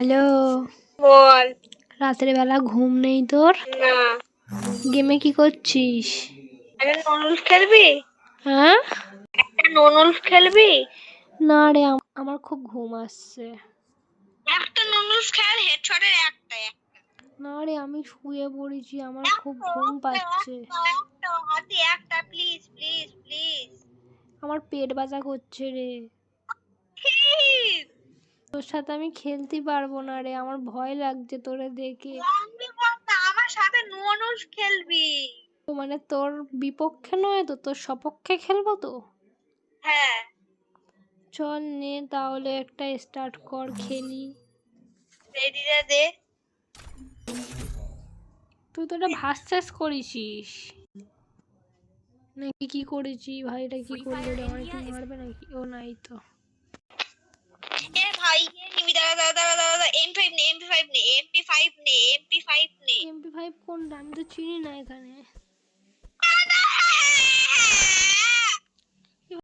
Hello, বল। রাতের বেলা ঘুম নেই তোর? না। গেমে কি করছিস? একটা নুডলস খেলবি? হ্যাঁ? একটা নুডলস খেলবি? না রে, আমার খুব ঘুম আসছে। একটা নুডলস খেল, হেডশটের একটা। না রে, আমি শুয়ে পড়েছি, আমার খুব ঘুম পাচ্ছে। হাতে একটা, প্লিজ প্লিজ প্লিজ। আমার পেট ব্যথা করছে রে। তোর সাথে আমি খেলতে পারবো না রে, আমার ভয় লাগছে তোরে দেখে। আমার সাথে নুডলস খেলবি? তো মানে তোর বিপক্ষে নয় তো, তোর সপক্ষে খেলবো তো? হ্যাঁ। চল নে তাহলে একটা স্টার্ট কর, খেলি। রেডিটা দে। তুই তো এটা ভার্সেস করেছিস নাকি কি করেছি? ভাইটা কি করলো রে, আমার কি মারবে নাকি? ও নাই তো। এ ভাই নিবি, দাঁড়া M5 নে, MP5 নে, MP5 নে, MP5 নে। MP5 কোনটা? আমি তো চিনি না এখানে।